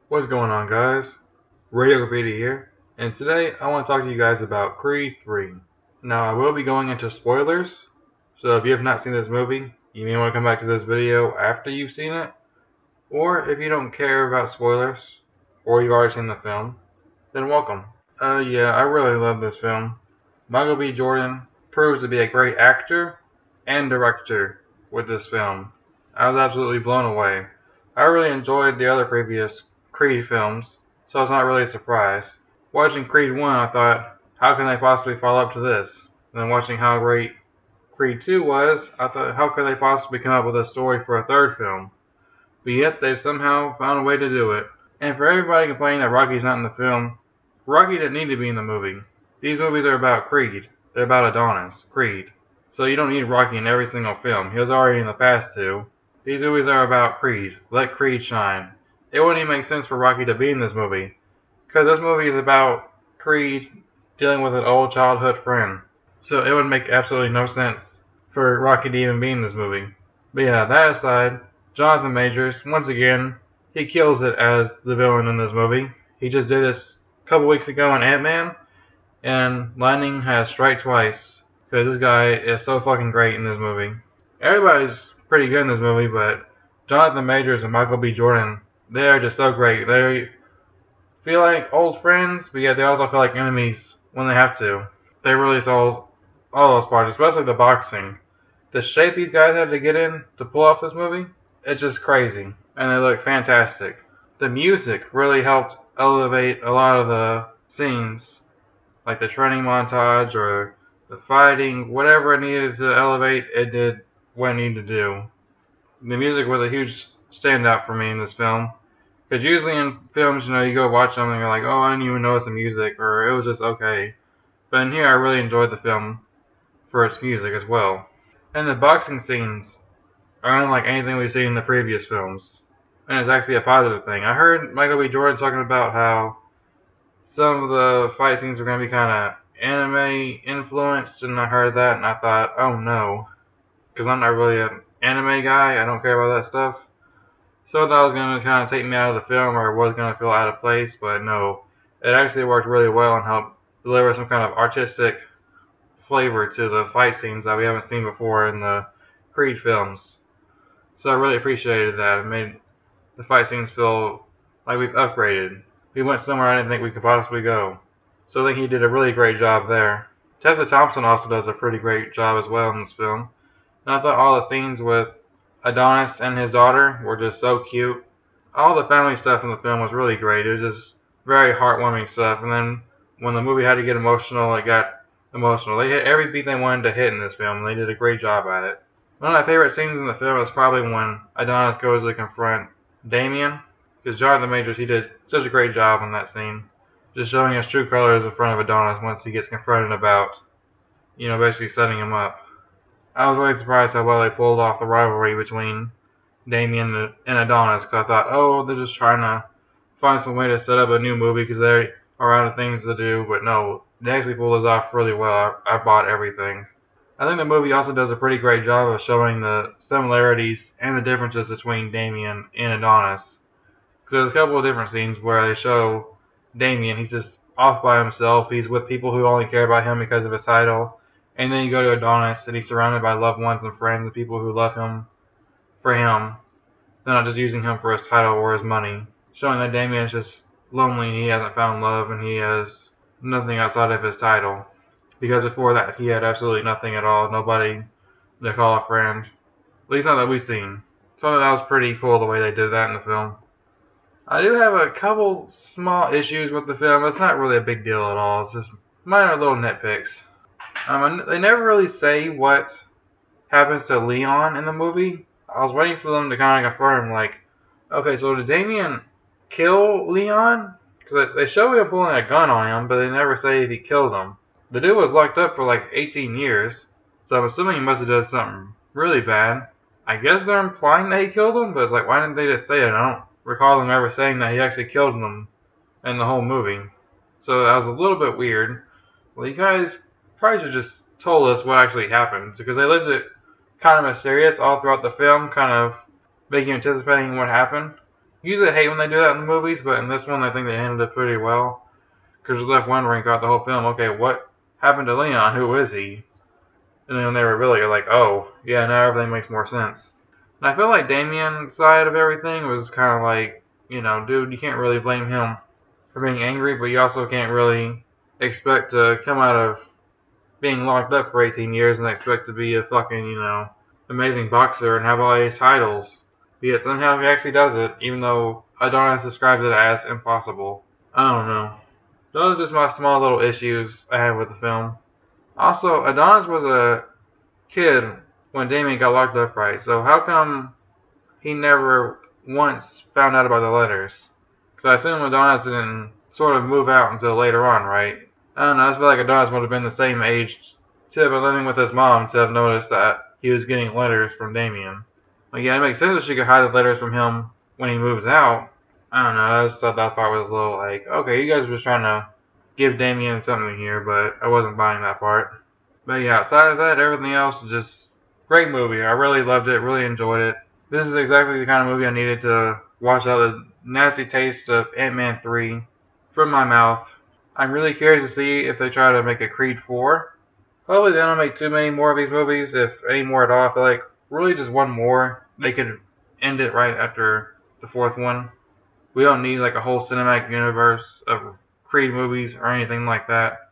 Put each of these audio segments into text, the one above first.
What's going on, guys? Radio Graffiti here, and today I want to talk to you guys about Creed 3. Now, I will be going into spoilers, so if you have not seen this movie, you may want to come back to this video after you've seen it, or if you don't care about spoilers, or you've already seen the film, then welcome. Yeah, I really love this film. Michael B. Jordan proves to be a great actor and director with this film. I was absolutely blown away. I really enjoyed the other previous Creed films, so it's not really a surprise. Watching Creed 1, I thought, how can they possibly follow up to this? And then watching how great Creed 2 was, I thought, how could they possibly come up with a story for a third film? But yet they somehow found a way to do it. And for everybody complaining that Rocky's not in the film, Rocky didn't need to be in the movie. These movies are about Creed. They're about Adonis, Creed. So you don't need Rocky in every single film. He was already in the past two. These movies are about Creed. Let Creed shine. It wouldn't even make sense for Rocky to be in this movie, because this movie is about Creed dealing with an old childhood friend. So it would make absolutely no sense for Rocky to even be in this movie. But yeah, that aside, Johnathan Majors, once again, he kills it as the villain in this movie. He just did this a couple weeks ago in Ant-Man, and lightning has strike twice, because this guy is so fucking great in this movie. Everybody's pretty good in this movie, but Johnathan Majors and Michael B. Jordan, they are just so great. They feel like old friends, but yet they also feel like enemies when they have to. They really sold all those parts, especially the boxing. The shape these guys had to get in to pull off this movie, it's just crazy. And they look fantastic. The music really helped elevate a lot of the scenes, like the training montage or the fighting, whatever it needed to elevate, it did what it needed to do. The music was a huge standout for me in this film. Because usually in films, you go watch them and you're like, oh, I didn't even notice the music, or it was just okay. But in here, I really enjoyed the film for its music as well. And the boxing scenes are unlike anything we've seen in the previous films. And it's actually a positive thing. I heard Michael B. Jordan talking about how some of the fight scenes were going to be kind of anime influenced, and I heard that and I thought, oh no. Because I'm not really an anime guy, I don't care about that stuff. So I thought it was going to kind of take me out of the film, or was going to feel out of place, but no. It actually worked really well and helped deliver some kind of artistic flavor to the fight scenes that we haven't seen before in the Creed films. So I really appreciated that. It made the fight scenes feel like we've upgraded. We went somewhere I didn't think we could possibly go. So I think he did a really great job there. Tessa Thompson also does a pretty great job as well in this film. And I thought all the scenes with Adonis and his daughter were just so cute. All the family stuff in the film was really great. It was just very heartwarming stuff. And then when the movie had to get emotional, it got emotional. They hit every beat they wanted to hit in this film, and they did a great job at it. One of my favorite scenes in the film is probably when Adonis goes to confront Damien, because Johnathan Majors, he did such a great job on that scene, just showing his true colors in front of Adonis once he gets confronted about, basically setting him up. I was really surprised how well they pulled off the rivalry between Damien and Adonis, because I thought, oh, they're just trying to find some way to set up a new movie because they are out of things to do, but no, they actually pulled this off really well. I bought everything. I think the movie also does a pretty great job of showing the similarities and the differences between Damien and Adonis. Because there's a couple of different scenes where they show Damien, he's just off by himself, he's with people who only care about him because of his title. And then you go to Adonis, and he's surrounded by loved ones and friends and people who love him for him. They're not just using him for his title or his money. Showing that Damien is just lonely, and he hasn't found love, and he has nothing outside of his title. Because before that, he had absolutely nothing at all. Nobody to call a friend. At least not that we've seen. So that was pretty cool the way they did that in the film. I do have a couple small issues with the film. It's not really a big deal at all. It's just minor little nitpicks. They never really say what happens to Leon in the movie. I was waiting for them to kind of confirm, like, okay, so did Damien kill Leon? Because they show him pulling a gun on him, but they never say if he killed him. The dude was locked up for like 18 years, so I'm assuming he must have done something really bad. I guess they're implying that he killed him, but it's like, why didn't they just say it? I don't recall them ever saying that he actually killed them in the whole movie. So that was a little bit weird. Well, you guys probably should just told us what actually happened, because they left it kind of mysterious all throughout the film, kind of making you anticipating what happened. Usually I hate when they do that in the movies, but in this one I think they handled it pretty well. Because you left wondering throughout the whole film, okay, what happened to Leon? Who is he? And then when they reveal it, you're like, oh, yeah, now everything makes more sense. And I feel like Damien's side of everything was kind of like, dude, you can't really blame him for being angry, but you also can't really expect to come out of being locked up for 18 years and expect to be a fucking, amazing boxer and have all these titles. But yet somehow he actually does it, even though Adonis describes it as impossible. I don't know. Those are just my small little issues I have with the film. Also, Adonis was a kid when Damien got locked up, right? So how come he never once found out about the letters? Because I assume Adonis didn't sort of move out until later on, right? I don't know, I feel like Adonis would have been the same age to have been living with his mom to have noticed that he was getting letters from Damien. Like, yeah, it makes sense that she could hide the letters from him when he moves out. I don't know, I just thought that part was a little like, okay, you guys were just trying to give Damien something here, but I wasn't buying that part. But yeah, outside of that, everything else was just great movie. I really loved it, really enjoyed it. This is exactly the kind of movie I needed to wash out the nasty taste of Ant-Man 3 from my mouth. I'm really curious to see if they try to make a Creed 4. Hopefully they don't make too many more of these movies, if any more at all. I feel like really just one more, they could end it right after the fourth one. We don't need like a whole cinematic universe of Creed movies or anything like that.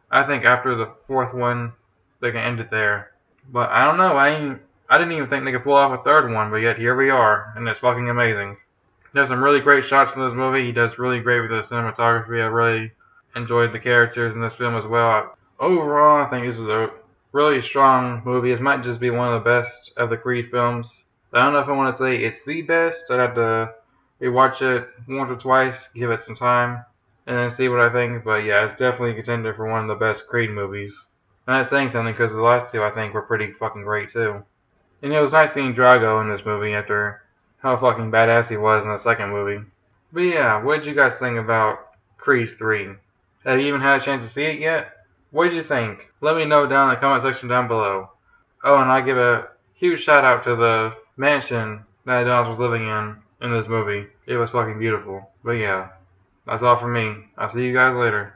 I think after the fourth one, they can end it there. But I don't know. I didn't even think they could pull off a third one, but yet here we are, and it's fucking amazing. There's some really great shots in this movie. He does really great with the cinematography. I really enjoyed the characters in this film as well. Overall, I think this is a really strong movie. This might just be one of the best of the Creed films. I don't know if I want to say it's the best. I'd have to rewatch it once or twice, give it some time, and then see what I think. But yeah, it's definitely a contender for one of the best Creed movies. And that's saying something because the last two I think were pretty fucking great too. And it was nice seeing Drago in this movie after how fucking badass he was in the second movie. But yeah, what did you guys think about Creed 3? Have you even had a chance to see it yet? What did you think? Let me know down in the comment section down below. Oh, and I give a huge shout out to the mansion that Adonis was living in this movie. It was fucking beautiful. But yeah, that's all from me. I'll see you guys later.